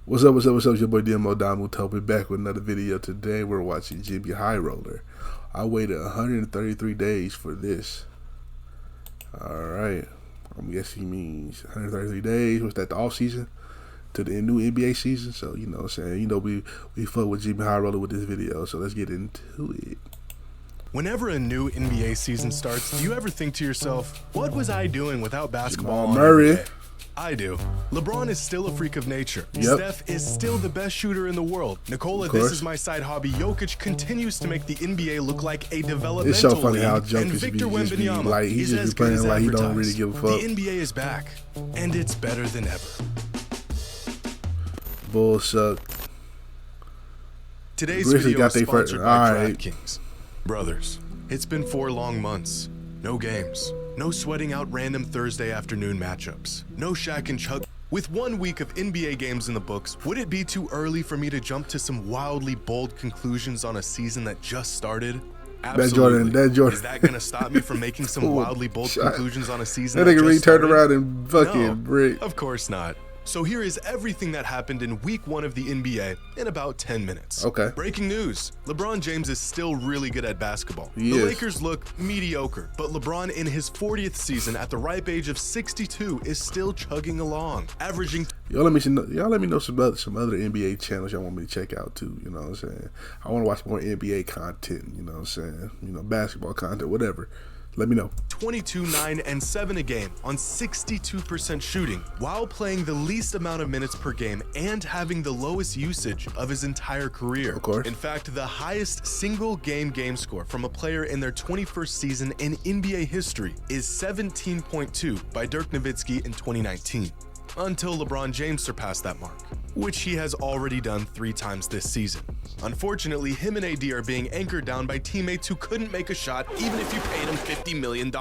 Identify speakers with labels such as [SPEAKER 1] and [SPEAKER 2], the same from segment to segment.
[SPEAKER 1] What's up, what's up, what's up? It's your boy Domuto. We're back with another video. Today we're watching JxmyHighroller. I waited 133 days for this. Alright. I'm guessing he means 133 days. Was that the off season? To the new NBA season? So, you know what I'm saying? You know, we fuck with JxmyHighroller with this video. So let's get into it.
[SPEAKER 2] Whenever a new NBA season starts, do you ever think to yourself, what was I doing without basketball on
[SPEAKER 1] Murray.
[SPEAKER 2] every day? I do. LeBron is still a freak of nature.
[SPEAKER 1] Yep.
[SPEAKER 2] Steph is still the best shooter in the world. Nikola, this is my side hobby. Jokic continues to make the NBA look like a developmental
[SPEAKER 1] It's so funny how
[SPEAKER 2] league.
[SPEAKER 1] Jokic
[SPEAKER 2] And Victor Wembanyama
[SPEAKER 1] like he
[SPEAKER 2] is
[SPEAKER 1] just
[SPEAKER 2] as
[SPEAKER 1] be
[SPEAKER 2] good as
[SPEAKER 1] playing like he don't
[SPEAKER 2] advertised.
[SPEAKER 1] really give a fuck.
[SPEAKER 2] The NBA is back, and it's better than ever.
[SPEAKER 1] Bulls suck.
[SPEAKER 2] Today's
[SPEAKER 1] Grizzlies
[SPEAKER 2] video
[SPEAKER 1] got
[SPEAKER 2] is
[SPEAKER 1] they
[SPEAKER 2] sponsored
[SPEAKER 1] first.
[SPEAKER 2] by
[SPEAKER 1] Alright.
[SPEAKER 2] DraftKings. Brothers, it's been 4 long months. No games. No sweating out random Thursday afternoon matchups. No Shaq and Chuck. With 1 week of NBA games in the books, would it be too early for me to jump to some wildly bold conclusions on a season that just started? Absolutely.
[SPEAKER 1] That Jordan.
[SPEAKER 2] Is that going to stop me from making some wildly bold conclusions on a season
[SPEAKER 1] That
[SPEAKER 2] that
[SPEAKER 1] nigga
[SPEAKER 2] just
[SPEAKER 1] really turned
[SPEAKER 2] started?
[SPEAKER 1] around and fucking
[SPEAKER 2] No,
[SPEAKER 1] brick.
[SPEAKER 2] of course not. So here is everything that happened in week 1 of the NBA in about 10 minutes.
[SPEAKER 1] Okay.
[SPEAKER 2] Breaking news. LeBron James is still really good at basketball.
[SPEAKER 1] He
[SPEAKER 2] The
[SPEAKER 1] is.
[SPEAKER 2] Lakers look mediocre, but LeBron in his 40th season at the ripe age of 62 is still chugging along, averaging
[SPEAKER 1] Y'all let me know some other NBA channels y'all want me to check out too. You know what I'm saying? I want to watch more NBA content. You know what I'm saying? You know, basketball content, whatever. Let me know.
[SPEAKER 2] 22, 9, and 7 a game on 62% shooting, while playing the least amount of minutes per game and having the lowest usage of his entire career.
[SPEAKER 1] Of course.
[SPEAKER 2] In fact, the highest single game score from a player in their 21st season in NBA history is 17.2 by Dirk Nowitzki in 2019. Until LeBron James surpassed that mark, which he has already done 3 times this season. Unfortunately, him and AD are being anchored down by teammates who couldn't make a shot even if you paid them $50 million.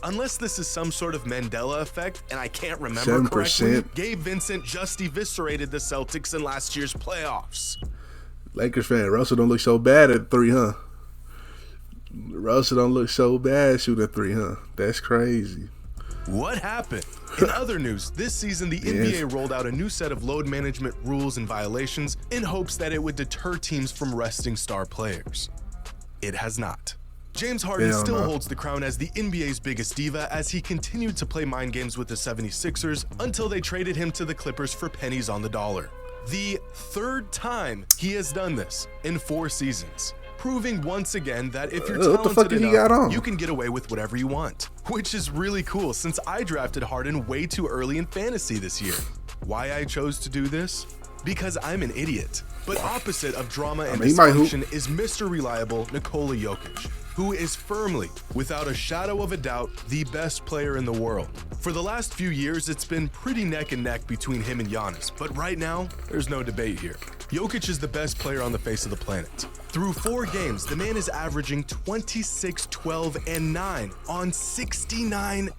[SPEAKER 2] Unless this is some sort of Mandela effect, and I can't remember
[SPEAKER 1] 7%.
[SPEAKER 2] correctly, Gabe Vincent just eviscerated the Celtics in last year's playoffs.
[SPEAKER 1] Lakers fan, Russell don't look so bad at 3, huh? Russell don't look so bad shooting at 3, huh? That's crazy.
[SPEAKER 2] What happened? In other news, this season the NBA rolled out a new set of load management rules and violations in hopes that it would deter teams from resting star players. It has not. James Harden still holds the crown as the NBA's biggest diva as he continued to play mind games with the 76ers until they traded him to the Clippers for pennies on the dollar. The 3rd time he has done this in 4 seasons. Proving once again that if you're talented enough, you can get away with whatever you want. Which is really cool since I drafted Harden way too early in fantasy this year. Why I chose to do this? Because I'm an idiot. But opposite of drama and dysfunction is Mr. Reliable Nikola Jokic, who is firmly, without a shadow of a doubt, the best player in the world. For the last few years, it's been pretty neck and neck between him and Giannis, but right now, there's no debate here. Jokic is the best player on the face of the planet. Through 4 games, the man is averaging 26, 12, and 9 on 69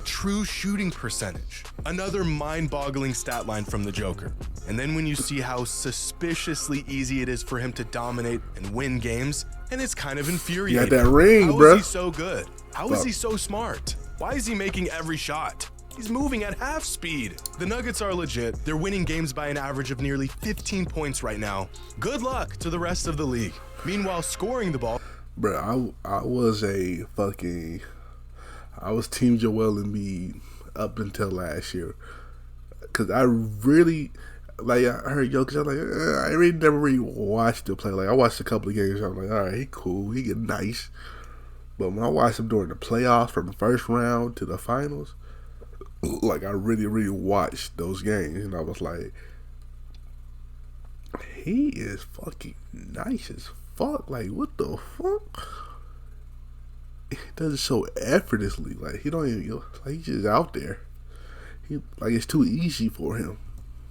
[SPEAKER 2] true shooting percentage. Another mind-boggling stat line from the Joker. And then when you see how suspiciously easy it is for him to dominate and win games, and it's kind of infuriating.
[SPEAKER 1] You got that ring,
[SPEAKER 2] How
[SPEAKER 1] bro.
[SPEAKER 2] is he so good? How is he so smart? Why is he making every shot? He's moving at half speed. The Nuggets are legit. They're winning games by an average of nearly 15 points right now. Good luck to the rest of the league. Meanwhile, scoring the ball.
[SPEAKER 1] Bro, I was Team Joel Embiid up until last year. Cause I really, like, I heard Jokic, I was like, I really never really watched him play. Like, I watched a couple of games, I'm like, all right, he cool, he get nice. But when I watched him during the playoffs from the first round to the finals, like, I really, really watched those games, and I was like, he is fucking nice as fuck. Like, what the fuck? He does it so effortlessly. Like, he don't even, like, he's just out there. Like, it's too easy for him.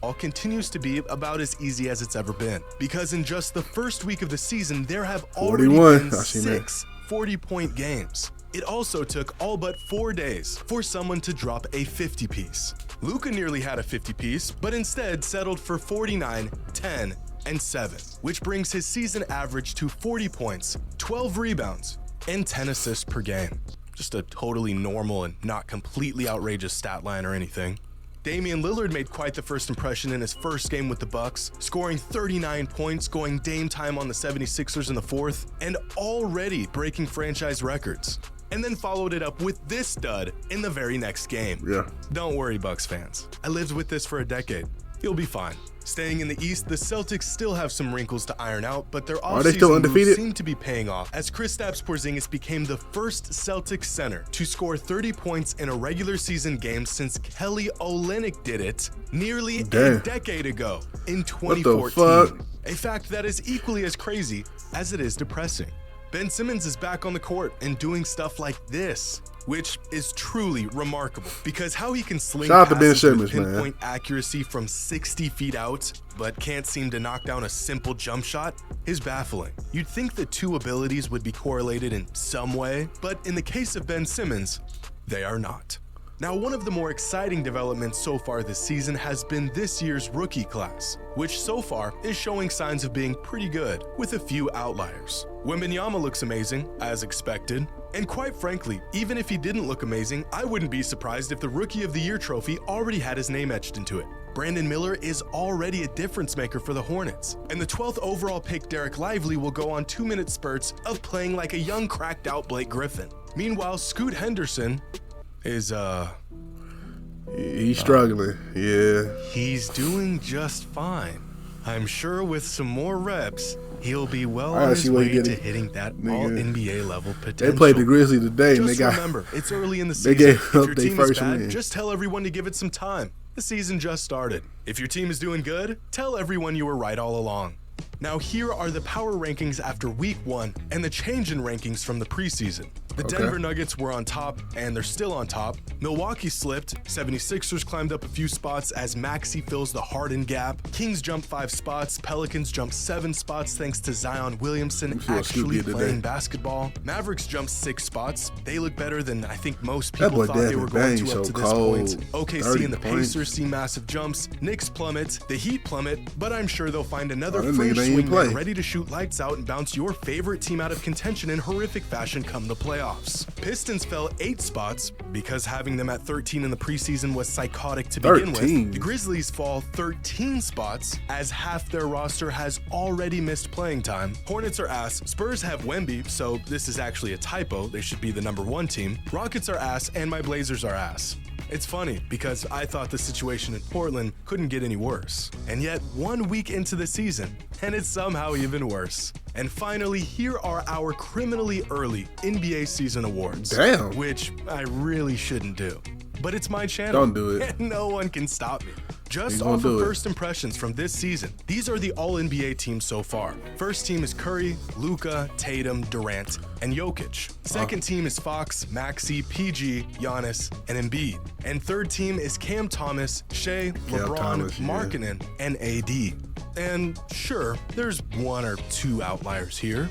[SPEAKER 2] All continues to be about as easy as it's ever been. Because in just the first week of the season, there have already been 6 40-point games. It also took all but 4 days for someone to drop a 50-piece. Luka nearly had a 50-piece, but instead settled for 49, 10, and 7, which brings his season average to 40 points, 12 rebounds, and 10 assists per game. Just a totally normal and not completely outrageous stat line or anything. Damian Lillard made quite the first impression in his first game with the Bucks, scoring 39 points, going Dame time on the 76ers in the fourth, and already breaking franchise records. And then followed it up with this stud in the very next game.
[SPEAKER 1] Yeah.
[SPEAKER 2] Don't worry, Bucks fans. I lived with this for a decade. You'll be fine. Staying in the East, the Celtics still have some wrinkles to iron out, but their offseason moves seem to be paying off, as Kristaps Porzingis became the first Celtics center to score 30 points in a regular season game since Kelly Olynyk did it nearly a decade ago in 2014. A fact that is equally as crazy as it is depressing. Ben Simmons is back on the court and doing stuff like this, which is truly remarkable, because how he can sling passes with pinpoint accuracy from 60 feet out, but can't seem to knock down a simple jump shot, is baffling. You'd think the two abilities would be correlated in some way, but in the case of Ben Simmons, they are not. Now, one of the more exciting developments so far this season has been this year's rookie class, which so far is showing signs of being pretty good, with a few outliers. Wembanyama looks amazing, as expected, and quite frankly, even if he didn't look amazing, I wouldn't be surprised if the Rookie of the Year trophy already had his name etched into it. Brandon Miller is already a difference maker for the Hornets, and the 12th overall pick Derek Lively will go on 2-minute spurts of playing like a young cracked out Blake Griffin. Meanwhile, Scoot Henderson is
[SPEAKER 1] he's struggling. Yeah.
[SPEAKER 2] He's doing just fine. I'm sure with some more reps, he'll be well on his way to hitting that all-NBA level potential.
[SPEAKER 1] They played the Grizzlies today, and
[SPEAKER 2] remember, it's early in the season.
[SPEAKER 1] They gave
[SPEAKER 2] if
[SPEAKER 1] up
[SPEAKER 2] your
[SPEAKER 1] their
[SPEAKER 2] team
[SPEAKER 1] first
[SPEAKER 2] is bad,
[SPEAKER 1] win.
[SPEAKER 2] just tell everyone to give it some time. The season just started. If your team is doing good, tell everyone you were right all along. Now here are the power rankings after week 1 and the change in rankings from the preseason. The Denver Nuggets were on top, and they're still on top. Milwaukee slipped. 76ers climbed up a few spots as Maxey fills the Harden gap. Kings jumped 5 spots. Pelicans jumped 7 spots thanks to Zion Williamson actually playing basketball. Mavericks jumped 6 spots. They look better than I think most people thought they were going to up to this point. OKC and the Pacers see massive jumps. Knicks plummet. The Heat plummet, but I'm sure they'll find another fringe swingman ready to shoot lights out and bounce your favorite team out of contention in horrific fashion come the playoffs. Pistons fell 8 spots because having them at 13 in the preseason was psychotic to begin with. The Grizzlies fall 13 spots as half their roster has already missed playing time. Hornets are ass. Spurs have Wemby, so this is actually a typo. They should be the #1 team. Rockets are ass, and my Blazers are ass. It's funny because I thought the situation in Portland couldn't get any worse. And yet, 1 week into the season, and it's somehow even worse. And finally, here are our criminally early NBA season awards. Which I really shouldn't do. But it's my channel.
[SPEAKER 1] Don't do it.
[SPEAKER 2] And no one can stop me. Just off of first impressions from this season, these are the All-NBA teams so far. First team is Curry, Luka, Tatum, Durant, and Jokic. Second team is Fox, Maxey, PG, Giannis, and Embiid. And third team is Cam Thomas, Shea, LeBron, Markkanen, and AD. And sure, there's 1 or 2 outliers here.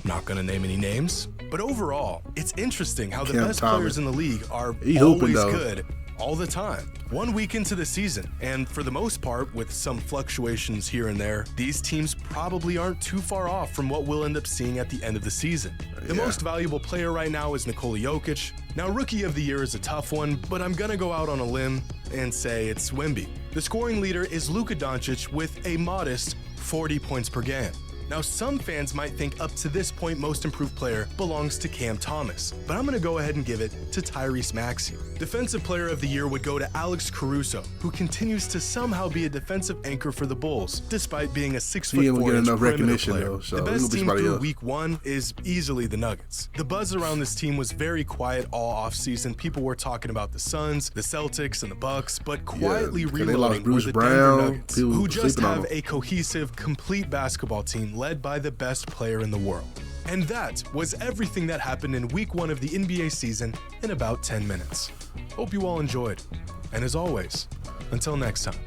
[SPEAKER 2] Not gonna name any names. But overall, it's interesting how the best players in the league are always good all the time. 1 week into the season, and for the most part, with some fluctuations here and there, these teams probably aren't too far off from what we'll end up seeing at the end of the season. The most valuable player right now is Nikola Jokic. Now, Rookie of the Year is a tough one, but I'm gonna go out on a limb and say it's Wemby. The scoring leader is Luka Doncic with a modest 40 points per game. Now, some fans might think up to this point most improved player belongs to Cam Thomas, but I'm going to go ahead and give it to Tyrese Maxey. Defensive Player of the Year would go to Alex Caruso, who continues to somehow be a defensive anchor for the Bulls, despite being a 6'4" perimeter player. The best team through week 1 is easily the Nuggets. The buzz around this team was very quiet all offseason. People were talking about the Suns, the Celtics, and the Bucks, but quietly reloading were the Denver Nuggets, who just have a cohesive, complete basketball team led by the best player in the world. And that was everything that happened in week 1 of the NBA season in about 10 minutes. Hope you all enjoyed. And as always, until next time.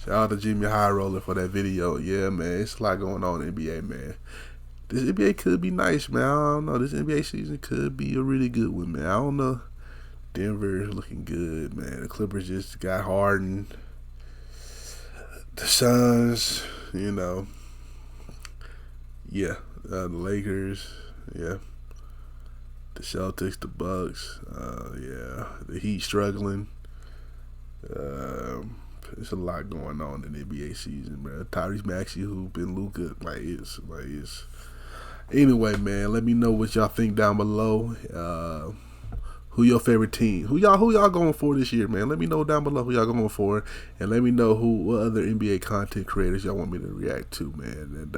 [SPEAKER 1] Shout out to JxmyHighroller for that video. Yeah, man, it's a lot going on in the NBA, man. This NBA could be nice, man. I don't know. This NBA season could be a really good one, man. I don't know. Denver is looking good, man. The Clippers just got Harden. The Suns, you know, the Lakers, the The Celtics, the Bucks, yeah, the Heat struggling. There's a lot going on in the NBA season, bro. Tyrese Maxey, hooping, Luka, it's. Anyway, man, let me know what y'all think down below. Who your favorite team? Who y'all going for this year, man? Let me know down below who y'all going for, and let me know what other NBA content creators y'all want me to react to, man. And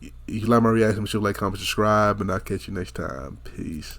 [SPEAKER 1] if you like my reaction, make sure to like, comment, subscribe, and I'll catch you next time. Peace.